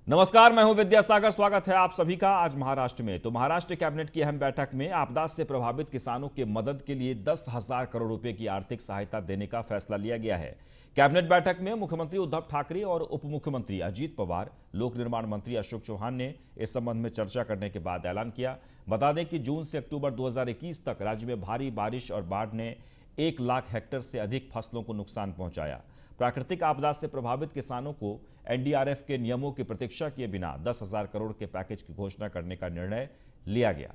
नमस्कार, मैं हूं विद्यासागर। स्वागत है आप सभी का। आज महाराष्ट्र में महाराष्ट्र कैबिनेट की अहम बैठक में आपदा से प्रभावित किसानों की मदद के लिए 10,000 करोड़ रुपए की आर्थिक सहायता देने का फैसला लिया गया है। कैबिनेट बैठक में मुख्यमंत्री उद्धव ठाकरे और उप मुख्यमंत्री अजीत पवार, लोक निर्माण मंत्री अशोक चौहान ने इस संबंध में चर्चा करने के बाद ऐलान किया। बता दें कि जून से अक्टूबर 2021 तक राज्य में भारी बारिश और बाढ़ ने 1 लाख हेक्टेयर से अधिक फसलों को नुकसान पहुंचाया। प्राकृतिक आपदा से प्रभावित किसानों को एनडीआरएफ के नियमों की प्रतीक्षा किए बिना 10,000 करोड़ के पैकेज की घोषणा करने का निर्णय लिया गया।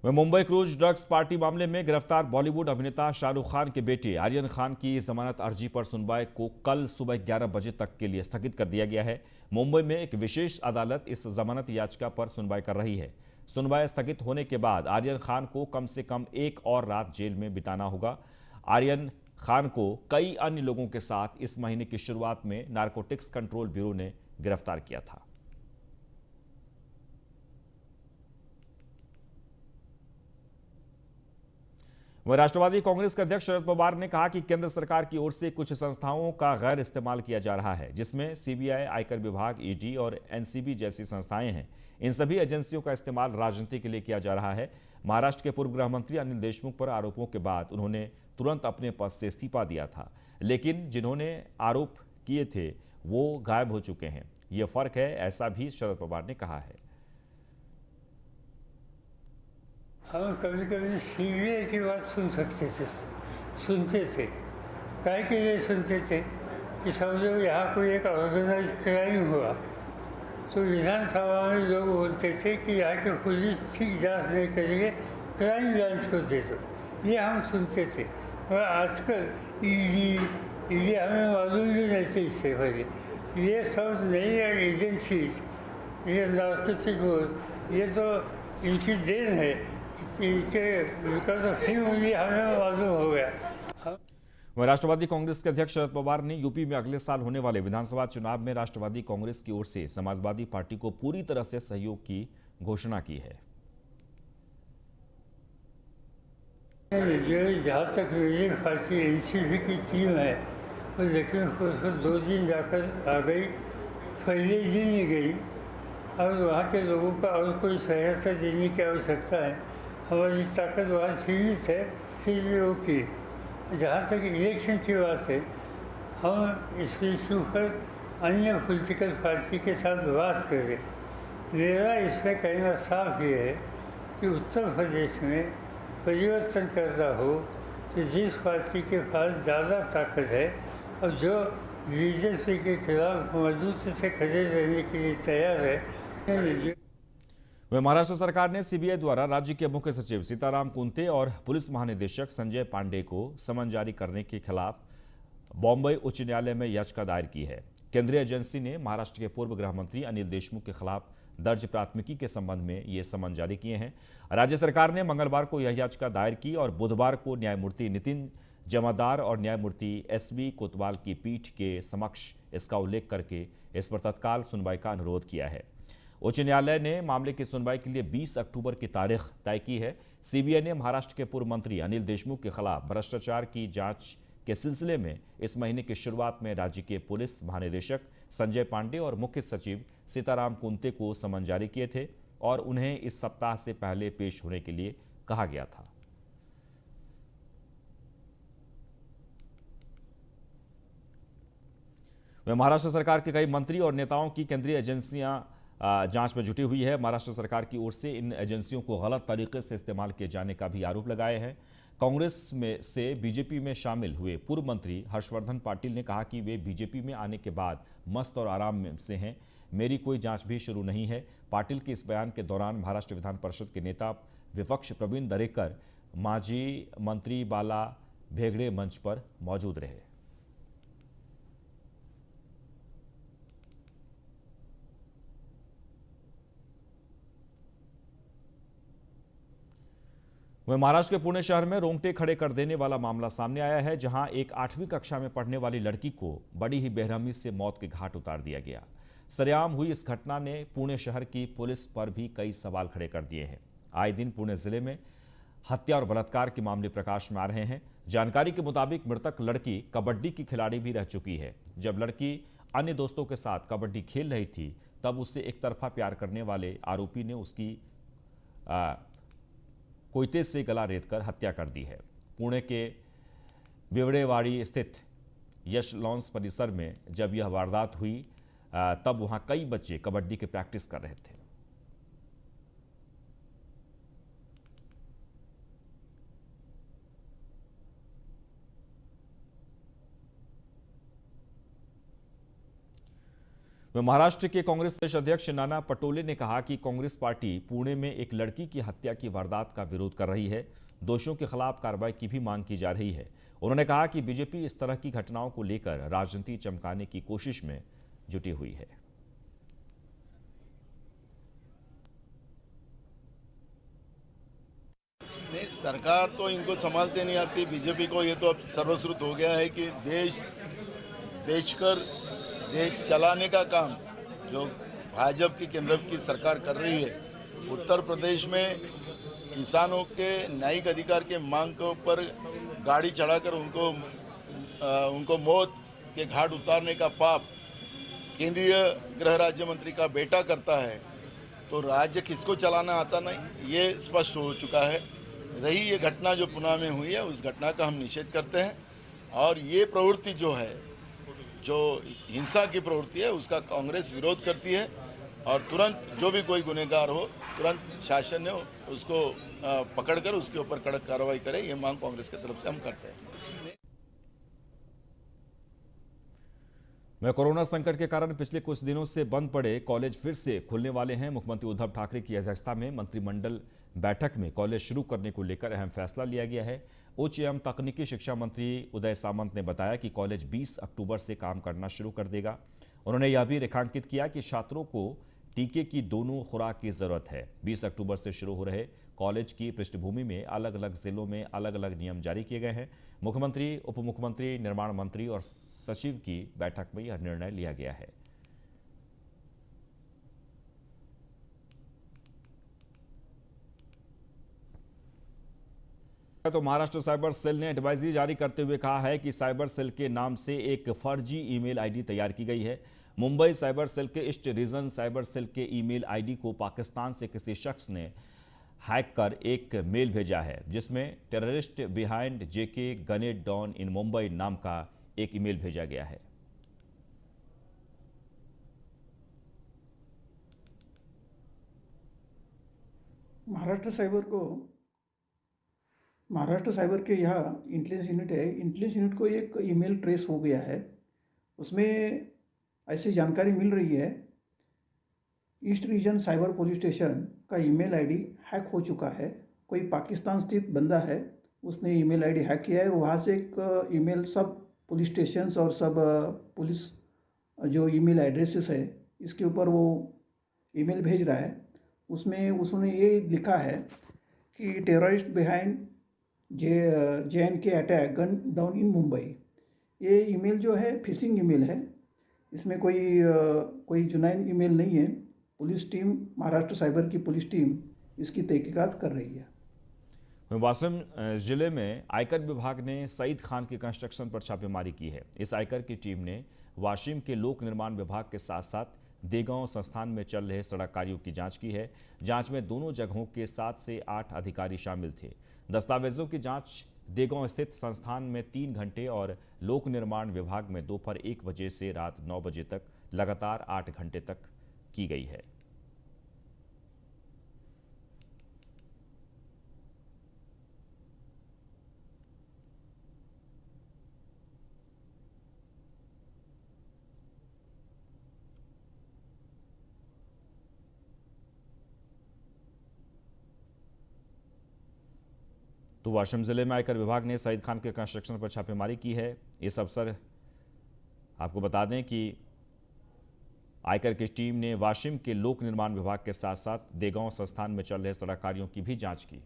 वह मुंबई क्रूज ड्रग्स पार्टी मामले में गिरफ्तार बॉलीवुड अभिनेता शाहरुख खान के बेटे आर्यन खान की जमानत अर्जी पर सुनवाई को कल सुबह 11 बजे तक के लिए स्थगित कर दिया गया है। मुंबई में एक विशेष अदालत इस जमानत याचिका पर सुनवाई कर रही है। सुनवाई स्थगित होने के बाद आर्यन खान को कम से कम एक और रात जेल में बिताना होगा। आर्यन खान को कई अन्य लोगों के साथ इस महीने की शुरुआत में नारकोटिक्स कंट्रोल ब्यूरो ने गिरफ्तार किया था। वह राष्ट्रवादी कांग्रेस के अध्यक्ष शरद पवार ने कहा कि केंद्र सरकार की ओर से कुछ संस्थाओं का गैर इस्तेमाल किया जा रहा है, जिसमें सीबीआई, आयकर विभाग, ईडी और एनसीबी जैसी संस्थाएं हैं। इन सभी एजेंसियों का इस्तेमाल राजनीति के लिए किया जा रहा है। महाराष्ट्र के पूर्व गृह मंत्री अनिल देशमुख पर आरोपों के बाद उन्होंने तुरंत अपने पद से इस्तीफा दिया था, लेकिन जिन्होंने आरोप किए थे वो गायब हो चुके हैं। ये फर्क है, ऐसा भी शरद पवार ने कहा है। हम कभी कभी सीबीआई की बात सुनते थे। काहे के लिए सुनते थे कि समझो यहाँ कोई एक ऑर्गेनाइज क्राइम हुआ तो विधानसभा में लोग बोलते थे कि यहाँ के पुलिस ठीक जांच नहीं करेंगे, क्राइम ब्रांच को दे दो। ये हम सुनते थे। और आजकल ईडी हमें मालूम भी नहीं थे इससे पहले। ये सब नई एजेंसीज, ये नार्कोटिक बोर्ड, ये तो इनकी देन है। हमें मालूम हो गया। वह राष्ट्रवादी कांग्रेस के अध्यक्ष शरद पवार ने यूपी में अगले साल होने वाले विधानसभा चुनाव में राष्ट्रवादी कांग्रेस की ओर से समाजवादी पार्टी को पूरी तरह से सहयोग की घोषणा की है। जहाँ तक विजय पार्टी एनसीपी की टीम है, वो लेकिन उसको 2 दिन जाकर आ गई, पहले दिन ही गई। और वहाँ के लोगों का और कोई सहायता देने की आवश्यकता है। हमारी ताकत वहाँ सीमित है, फिर भी वो की। जहाँ तक इलेक्शन की बात है, हम इस इशू पर अन्य पॉलिटिकल पार्टी के साथ बात करें। मेरा इसमें कहना साफ ये है कि उत्तर प्रदेश में परिवर्तन करना हो तो जिस पार्टी के पास ज़्यादा ताकत है और जो बीजेपी के खिलाफ मजबूती से खड़े रहने के लिए तैयार है। वह महाराष्ट्र सरकार ने सीबीआई द्वारा राज्य के मुख्य सचिव सीताराम कुंते और पुलिस महानिदेशक संजय पांडे को समन जारी करने के खिलाफ बॉम्बे उच्च न्यायालय में याचिका दायर की है। केंद्रीय एजेंसी ने महाराष्ट्र के पूर्व गृह मंत्री अनिल देशमुख के खिलाफ दर्ज प्राथमिकी के संबंध में ये समन जारी किए हैं। राज्य सरकार ने मंगलवार को यह याचिका दायर की और बुधवार को न्यायमूर्ति नितिन जमादार और न्यायमूर्ति एसबी कोतवाल की पीठ के समक्ष इसका उल्लेख करके इस पर तत्काल सुनवाई का अनुरोध किया है। उच्च न्यायालय ने मामले की सुनवाई के लिए 20 अक्टूबर की तारीख तय की है। सीबीआई ने महाराष्ट्र के पूर्व मंत्री अनिल देशमुख के खिलाफ भ्रष्टाचार की जांच के सिलसिले में इस महीने की शुरुआत में राज्य के पुलिस महानिदेशक संजय पांडे और मुख्य सचिव सीताराम कुंते को समन जारी किए थे और उन्हें इस सप्ताह से पहले पेश होने के लिए कहा गया था। वह महाराष्ट्र सरकार के कई मंत्री और नेताओं की केंद्रीय एजेंसियां जांच में जुटी हुई है। महाराष्ट्र सरकार की ओर से इन एजेंसियों को गलत तरीके से इस्तेमाल किए जाने का भी आरोप लगाए हैं। कांग्रेस में से बीजेपी में शामिल हुए पूर्व मंत्री हर्षवर्धन पाटिल ने कहा कि वे बीजेपी में आने के बाद मस्त और आराम से हैं, मेरी कोई जांच भी शुरू नहीं है। पाटिल के इस बयान के दौरान महाराष्ट्र विधान परिषद के नेता विपक्ष प्रवीण दरेकर, माजी मंत्री बाला भेगड़े मंच पर मौजूद रहे। वह महाराष्ट्र के पुणे शहर में रोंगटे खड़े कर देने वाला मामला सामने आया है, जहां एक 8वीं कक्षा में पढ़ने वाली लड़की को बड़ी ही बेरहमी से मौत के घाट उतार दिया गया। सरेआम हुई इस घटना ने पुणे शहर की पुलिस पर भी कई सवाल खड़े कर दिए हैं। आए दिन पुणे जिले में हत्या और बलात्कार के मामले प्रकाश में आ रहे हैं। जानकारी के मुताबिक मृतक लड़की कबड्डी की खिलाड़ी भी रह चुकी है। जब लड़की अन्य दोस्तों के साथ कबड्डी खेल रही थी तब उससे एक तरफा प्यार करने वाले आरोपी ने उसकी कोयते से गला रेतकर हत्या कर दी है। पुणे के बिवड़ेवाड़ी स्थित यश लॉन्स परिसर में जब यह वारदात हुई तब वहां कई बच्चे कबड्डी की प्रैक्टिस कर रहे थे। महाराष्ट्र के कांग्रेस प्रदेश अध्यक्ष नाना पटोले ने कहा कि कांग्रेस पार्टी पुणे में एक लड़की की हत्या की वारदात का विरोध कर रही है। दोषियों के खिलाफ कार्रवाई की भी मांग की जा रही है। उन्होंने कहा कि बीजेपी इस तरह की घटनाओं को लेकर राजनीति चमकाने की कोशिश में जुटी हुई है। नहीं, सरकार तो इनको संभालते नहीं आती। बीजेपी को ये तो अब सर्वश्रुत हो गया है कि देश बेचकर देश चलाने का काम जो भाजपा की केंद्र की सरकार कर रही है। उत्तर प्रदेश में किसानों के न्यायिक अधिकार के मांग के ऊपर गाड़ी चढ़ाकर उनको मौत के घाट उतारने का पाप केंद्रीय गृह राज्य मंत्री का बेटा करता है, तो राज्य किसको चलाना आता नहीं, ये स्पष्ट हो चुका है। रही ये घटना जो पुणे में हुई है, उस घटना का हम निषेध करते हैं और ये प्रवृत्ति जो है, जो हिंसा की प्रवृत्ति है, उसका कांग्रेस विरोध करती है और तुरंत जो भी कोई गुनहगार हो तुरंत शासन ने उसको पकड़कर उसके ऊपर कड़क कार्रवाई करे, ये मांग कांग्रेस की तरफ से हम करते हैं। कोरोना संकट के कारण पिछले कुछ दिनों से बंद पड़े कॉलेज फिर से खुलने वाले हैं। मुख्यमंत्री उद्धव ठाकरे की अध्यक्षता में मंत्रिमंडल बैठक में कॉलेज शुरू करने को लेकर अहम फैसला लिया गया है। उच्च एवं तकनीकी शिक्षा मंत्री उदय सामंत ने बताया कि कॉलेज 20 अक्टूबर से काम करना शुरू कर देगा। उन्होंने यह भी रेखांकित किया कि छात्रों को टीके की दोनों खुराक की जरूरत है। 20 अक्टूबर से शुरू हो रहे कॉलेज की पृष्ठभूमि में अलग अलग जिलों में अलग अलग नियम जारी किए गए हैं। मुख्यमंत्री, उप मुख्यमंत्री, निर्माण मंत्री और सचिव की बैठक में यह निर्णय लिया गया है। तो महाराष्ट्र साइबर सेल ने एडवाइजरी जारी करते हुए कहा है कि साइबर सेल के नाम से एक फर्जी ईमेल आईडी तैयार की गई है। मुंबई साइबर सेल के ईस्ट रीजन साइबर सेल के ईमेल आईडी को पाकिस्तान से किसी शख्स ने हैक कर एक मेल भेजा है, जिसमें टेररिस्ट बिहाइंड जेके गनेट डॉन इन मुंबई नाम का एक ईमेल भेजा गया है। महाराष्ट्र साइबर के यहाँ इंटेलिजेंस यूनिट है। इंटेलिजेंस यूनिट को एक ईमेल ट्रेस हो गया है। उसमें ऐसी जानकारी मिल रही है, east region cyber police station का ईमेल आईडी हैक हो चुका है। कोई पाकिस्तान स्थित बंदा है, उसने ईमेल आईडी हैक किया है। वहाँ से एक ईमेल सब पुलिस स्टेशंस और सब पुलिस जो ईमेल एड्रेसेस है, इसके ऊपर वो ईमेल भेज रहा है। उसमें उसने ये लिखा है कि terrorist behind JNK attack gun down in Mumbai. ये ईमेल जो है फिशिंग ईमेल है। इसमें कोई जुनैन ईमेल नहीं है। पुलिस टीम, महाराष्ट्र साइबर की पुलिस टीम इसकी तहकीकात कर रही है। वाशिम जिले में आयकर विभाग ने सईद खान के कंस्ट्रक्शन पर छापेमारी की है। इस आयकर की टीम ने वाशिम के लोक निर्माण विभाग के साथ साथ देगांव संस्थान में चल रहे सड़क कार्यों की जांच की है। जांच में दोनों जगहों के 7 से 8 अधिकारी शामिल थे। दस्तावेजों की जांच देगांव स्थित संस्थान में 3 घंटे और लोक निर्माण विभाग में दोपहर 1 बजे से रात 9 बजे तक लगातार 8 घंटे तक की गई है। तो वाशिम जिले में आयकर विभाग ने सईद खान के कंस्ट्रक्शन पर छापेमारी की है। इस अवसर आपको बता दें कि आयकर की टीम ने वाशिम के लोक निर्माण विभाग के साथ साथ देगांव संस्थान में चल रहे सड़क कार्यों की भी जांच की।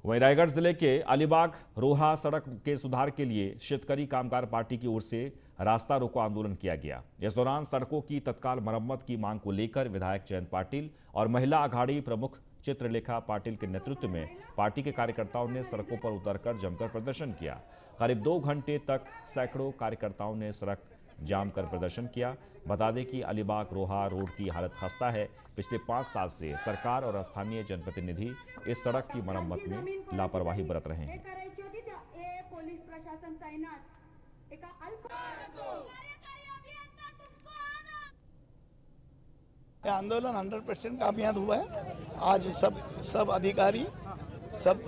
वहीं रायगढ़ जिले के अलीबाग रोहा सड़क के सुधार के लिए शेतकरी कामगार पार्टी की ओर से रास्ता रोको आंदोलन किया गया। इस दौरान सड़कों की तत्काल मरम्मत की मांग को लेकर विधायक जयंत पाटिल और महिला अघाड़ी प्रमुख चित्रलेखा पाटिल के नेतृत्व में पार्टी के कार्यकर्ताओं ने सड़कों पर उतरकर जमकर प्रदर्शन किया। करीब 2 घंटे तक सैकड़ों कार्यकर्ताओं ने सड़क जाम कर प्रदर्शन किया। बता दें कि अलीबाग रोहा रोड की हालत खस्ता है। पिछले 5 साल से सरकार और स्थानीय जनप्रतिनिधि इस सड़क की मरम्मत में लापरवाही बरत रहे हैं। यह आंदोलन 100% कामयाब हुआ है। आज सब अधिकारी, सब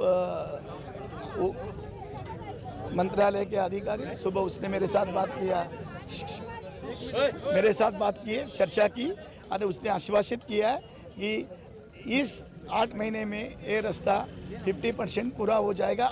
मंत्रालय के अधिकारी, सुबह उसने मेरे साथ बात की है, चर्चा की और उसने आश्वासित किया है कि इस 8 महीने में ये रास्ता 50% पूरा हो जाएगा।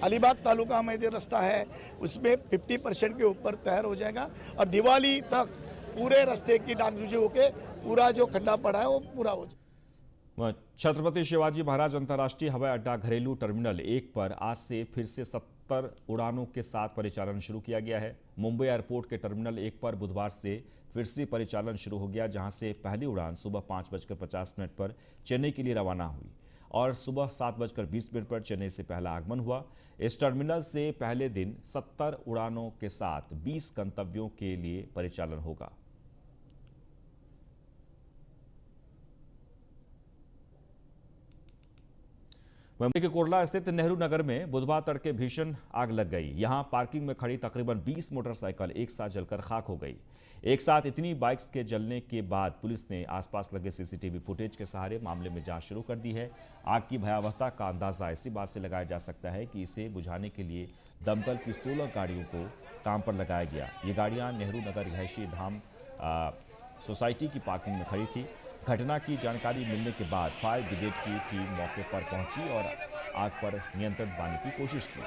अलीबाग तालुका में जो रास्ता है उसमें 50% के ऊपर तैयार हो जाएगा और दिवाली तक पूरे रास्ते की डागडुजी होके पूरा जो खड्डा पड़ा है वो पूरा हो जाएगा। छत्रपति शिवाजी महाराज अंतर्राष्ट्रीय हवाई अड्डा घरेलू टर्मिनल 1 पर आज से फिर से 70 उड़ानों के साथ परिचालन शुरू किया गया है। मुंबई एयरपोर्ट के टर्मिनल 1 पर बुधवार से फिर से परिचालन शुरू हो गया, जहां से पहली उड़ान सुबह 5:50 पर चेन्नई के लिए रवाना हुई और सुबह 7:20 पर चेन्नई से पहला आगमन हुआ। इस टर्मिनल से पहले दिन 70 उड़ानों के साथ 20 गंतव्यों के लिए परिचालन होगा। मुंबई के कुर्ला स्थित नेहरू नगर में बुधवार तड़के भीषण आग लग गई। यहां पार्किंग में खड़ी तकरीबन 20 मोटरसाइकिल एक साथ जलकर खाक हो गई। एक साथ इतनी बाइक्स के जलने के बाद पुलिस ने आसपास लगे सीसीटीवी फुटेज के सहारे मामले में जांच शुरू कर दी है। आग की भयावहता का अंदाजा इसी बात से लगाया जा सकता है कि इसे बुझाने के लिए दमकल की 16 गाड़ियों को काम पर लगाया गया। ये गाड़ियां नेहरू नगर रिहायशी धाम सोसाइटी की पार्किंग में खड़ी थी। घटना की जानकारी मिलने के बाद फायर ब्रिगेड की टीम मौके पर पहुंची और आग पर नियंत्रण पाने की कोशिश की।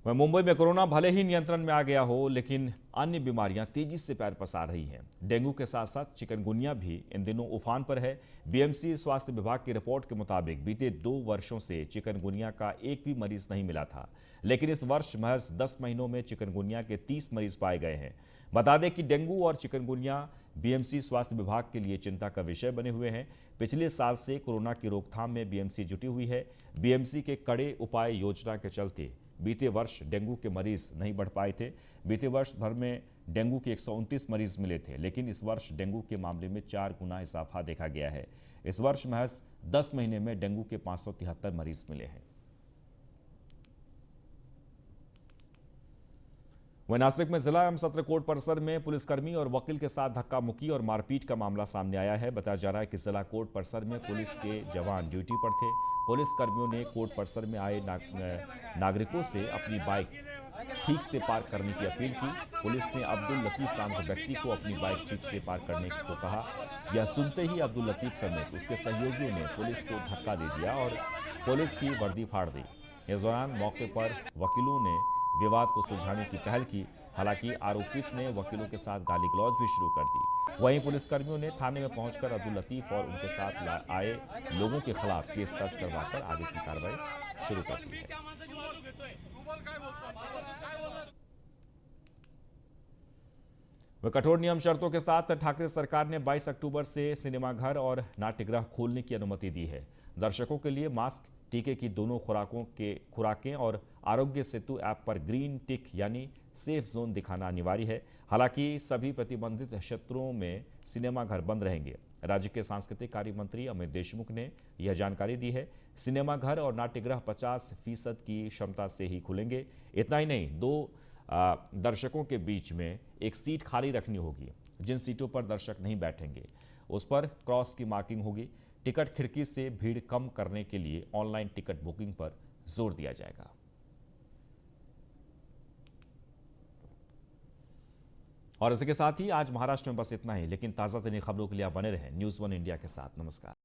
वह मुंबई में कोरोना भले ही नियंत्रण में आ गया हो, लेकिन अन्य बीमारियां तेजी से पैर पसार रही हैं। डेंगू के साथ साथ चिकनगुनिया भी इन दिनों उफान पर है। बीएमसी स्वास्थ्य विभाग की रिपोर्ट के मुताबिक बीते 2 वर्षों से चिकनगुनिया का एक भी मरीज नहीं मिला था, लेकिन इस वर्ष महज 10 महीनों में चिकनगुनिया के 30 मरीज पाए गए हैं। बता दें कि डेंगू और चिकनगुनिया बीएमसी स्वास्थ्य विभाग के लिए चिंता का विषय बने हुए हैं। पिछले साल से कोरोना की रोकथाम में बीएमसी जुटी हुई है। बीएमसी के कड़े उपाय योजना के चलते बीते वर्ष डेंगू के मरीज नहीं बढ़ पाए थे। बीते वर्ष भर में डेंगू के 129 मरीज मिले थे, लेकिन इस वर्ष डेंगू के मामले में 4 गुना इजाफा देखा गया है। इस वर्ष महज 10 महीने में डेंगू के 573 मरीज मिले हैं। वहीं नासिक में जिला एवं सत्र कोर्ट परिसर में पुलिसकर्मी और वकील के साथ धक्का मुक्की और मारपीट का मामला सामने आया है। बताया जा रहा है कि जिला कोर्ट परिसर में पुलिस के जवान ड्यूटी पर थे। पुलिसकर्मियों ने कोर्ट परिसर में आए नागरिकों से अपनी बाइक ठीक से पार्क करने की अपील की। पुलिस ने अब्दुल लतीफ नाम के व्यक्ति को अपनी बाइक ठीक से पार्क करने को कहा। यह सुनते ही अब्दुल लतीफ समेत उसके सहयोगियों ने पुलिस को धक्का दे दिया और पुलिस की वर्दी फाड़ दी। इस दौरान मौके पर वकीलों ने विवाद को सुलझाने की पहल की। हालांकि आरोपित ने वकीलों के साथ गाली गलौज भी शुरू कर दी। वहीं पुलिसकर्मियों ने थाने में पहुंचकर अब्दुल लतीफ और उनके साथ आए लोगों के खिलाफ केस दर्ज करवाकर आगे की कार्रवाई शुरू कर दी है। वह कठोर नियम शर्तों के साथ ठाकरे सरकार ने 22 अक्टूबर से सिनेमाघर और नाट्यगृह खोलने की अनुमति दी है। दर्शकों के लिए मास्क, टीके की दोनों खुराकें और आरोग्य सेतु ऐप पर ग्रीन टिक यानी सेफ जोन दिखाना अनिवार्य है। हालांकि सभी प्रतिबंधित क्षेत्रों में सिनेमाघर बंद रहेंगे। राज्य के सांस्कृतिक कार्य मंत्री अमित देशमुख ने यह जानकारी दी है। सिनेमाघर और नाट्यगृह 50% की क्षमता से ही खुलेंगे। इतना ही नहीं, 2 दर्शकों के बीच में एक सीट खाली रखनी होगी। जिन सीटों पर दर्शक नहीं बैठेंगे उस पर क्रॉस की मार्किंग होगी। टिकट खिड़की से भीड़ कम करने के लिए ऑनलाइन टिकट बुकिंग पर जोर दिया जाएगा। और इसी के साथ ही आज महाराष्ट्र में बस इतना ही, लेकिन ताज़ा तरीन खबरों के लिए आप बने रहें न्यूज़ 1 इंडिया के साथ। नमस्कार।